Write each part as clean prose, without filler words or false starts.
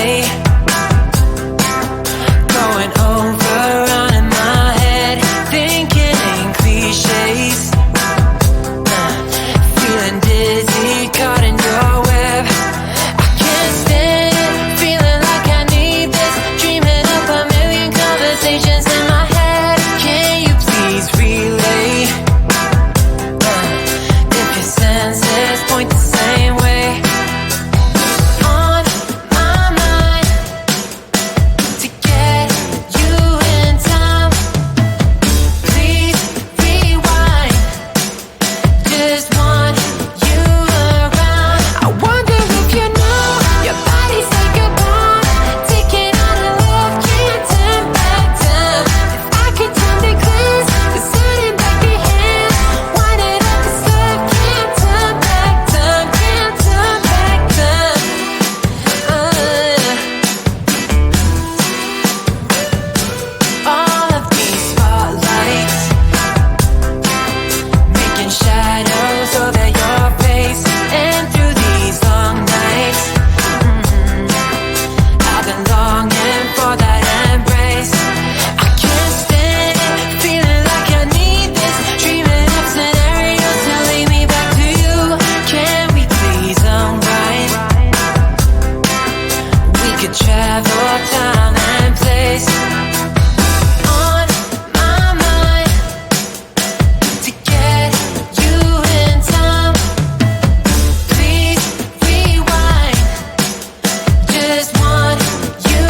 relay. Going over on in my head, thinking in cliches. Feeling dizzy, caught in your web. I can't stand it, feeling like I need this. Dreaming up a million conversations in my head. Can you please relay? If your senses point the same way. On my mind, to get you in time. Please rewind, just want you around. I wonder if you know your body's like a bomb, ticking on a love, can't turn back time. If I could turn the cleanse, it's turning back the hands. Wind it up the stuff, can't turn back time, can't turn back time. All of these spotlights, making shadows over your face. And through these long nights, I've been longing for that embrace. I can't stand it, feeling like I need this. Dreaming up scenarios to lead me back to you. Can we please unwind? We could travel time and place. On my mind, to get you in time. Please rewind, just want you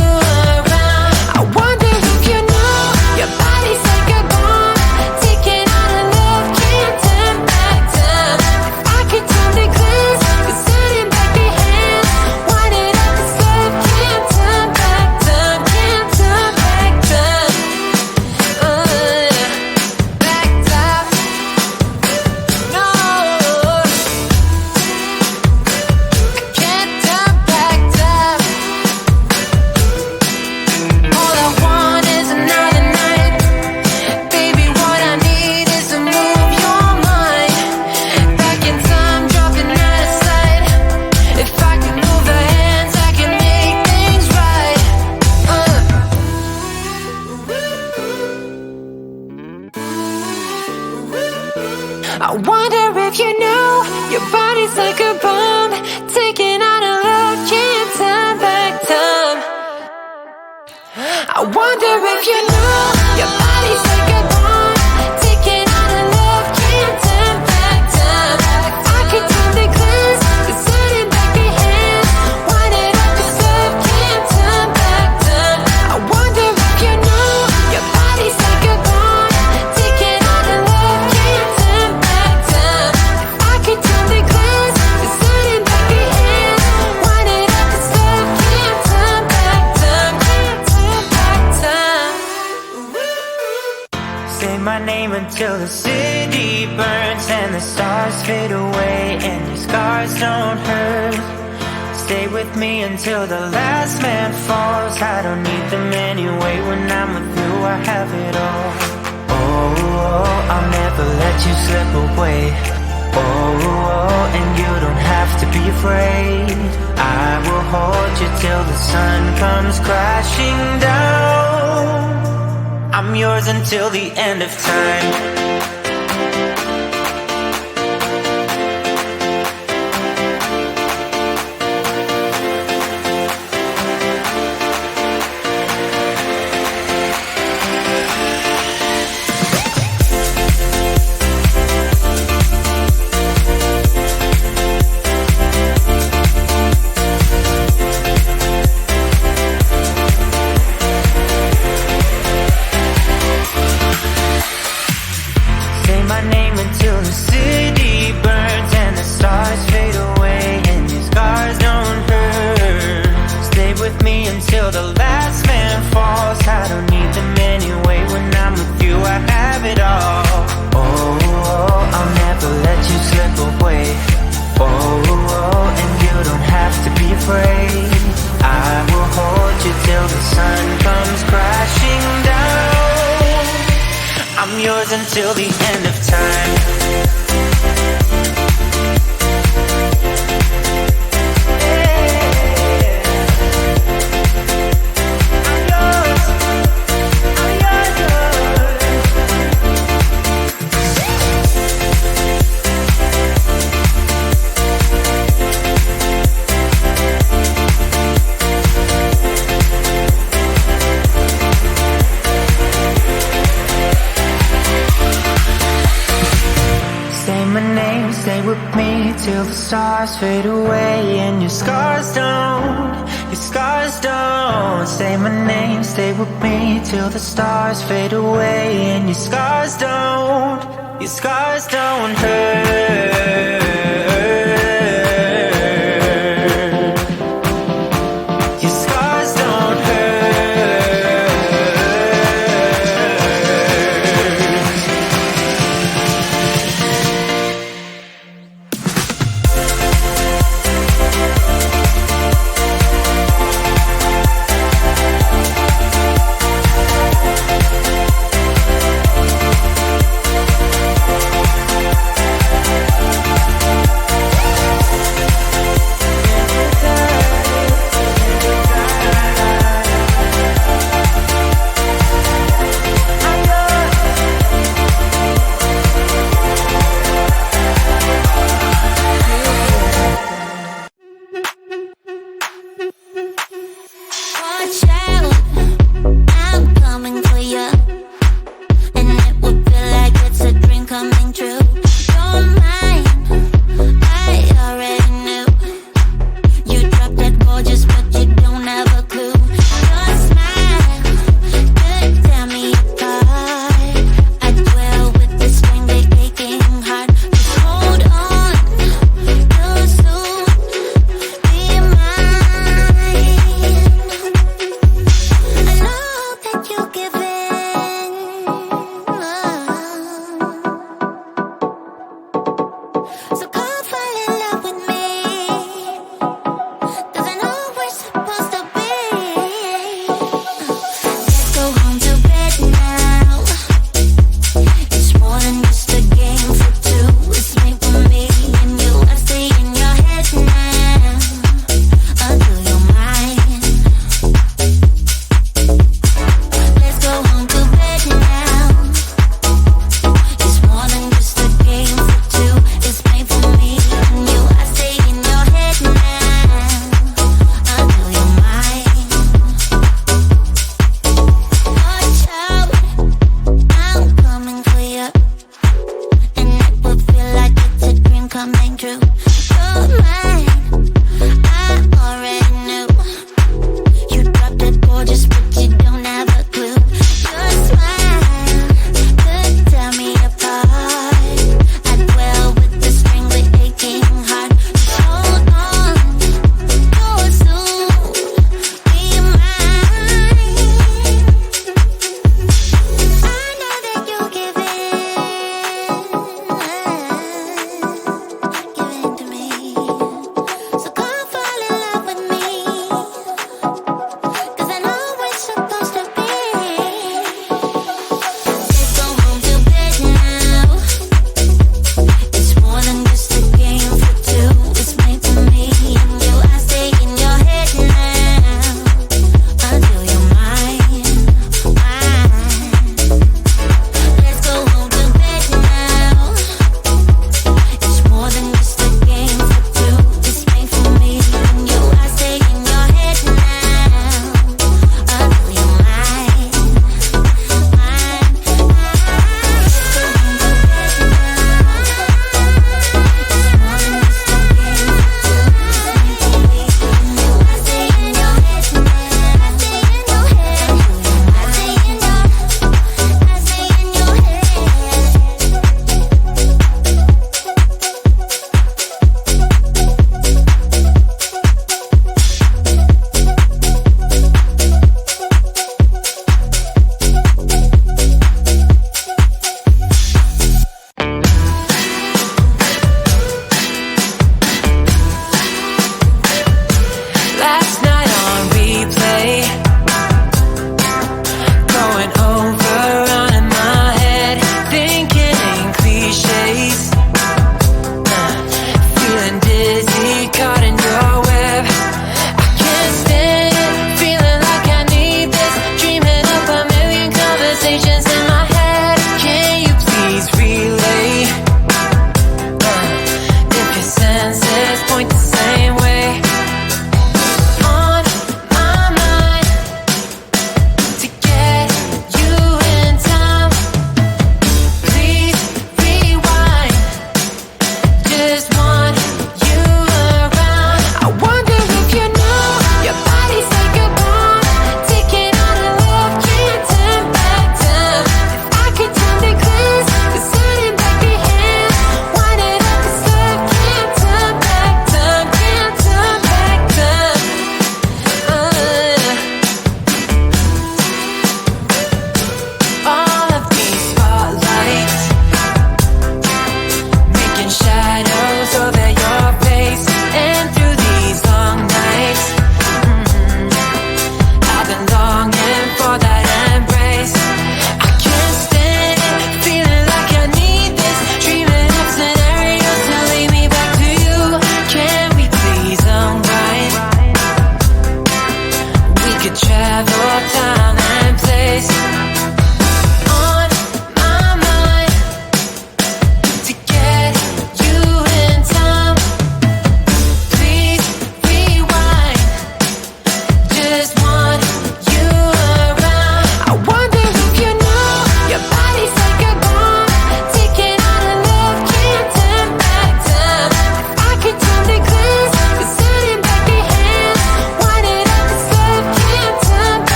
around. I wonder if you know your body's like a bomb, ticking on a love, can't turn back time. If I could turn the cleanse, it's turning back the hands. Wind it up the stuff, can't turn back time, can't turn back time. Back time, no, can't turn back time. All I want is another night. Baby, what I need is to move your mind. Back in time, dropping out of sight. If I can move the hands, I can make things right. I wonder if you know your body's like a bomb, taking out a love, can't turn back time. I wonder if you know your body's like a bomb, taking out a love, can't turn back time. If I could turn the cleanse, it's turning back the hands. Wind it up the stuff, can't turn back time. I wonder if you know your body's like a bomb, taking out a love, can't turn back time. If I could turn the cleanse, it's turning back the hands. Wind it up the stuff, can't turn back time, can't turn back time. Say my name until the city burns and the stars fade away and your scars don't hurt. Stay with me until the last man falls. I don't need them anyway. When I'm with you, I have it all. Oh, I'll never let you slip away. Oh, and you don't have to be afraid. I will hold you till the sun comes crashing down. I'm yours until the end of time. yours until the end of time. till the stars fade away and your scars don't say my name. Stay with me till the stars fade away and your scars don't hurt.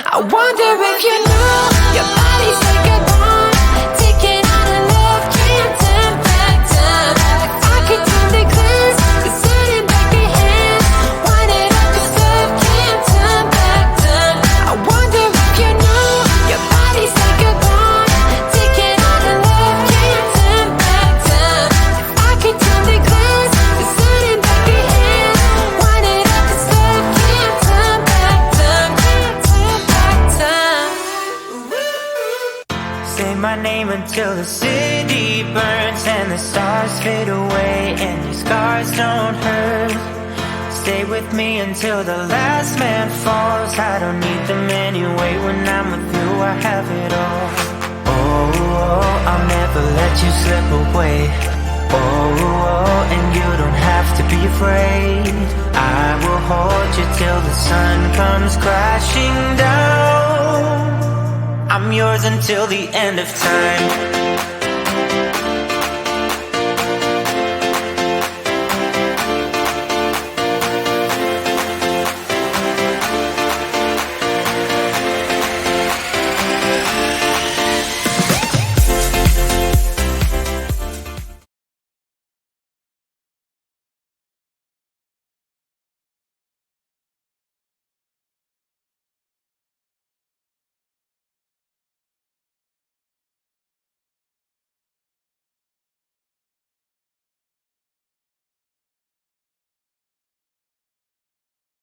I wonder if you know your body's like a bomb, taking on a love, can't turn back time. If I could turn the glass, the sudden back your hands, wind it up, 'cause love can't turn back time. I wonder if you know your body's like a bomb, taking on a love, can't turn back time. If I could turn the glass, the sudden back your hands, wind it up, 'cause love can't turn back time, can't turn back time. Say my name until the city burns and the stars fade away and your scars don't hurt. Stay with me until the last man falls. I don't need them anyway. When I'm with you, I have it all. Oh, I'll never let you slip away. Oh, and you don't have to be afraid. I will hold you till the sun comes crashing down. I'm yours until the end of time.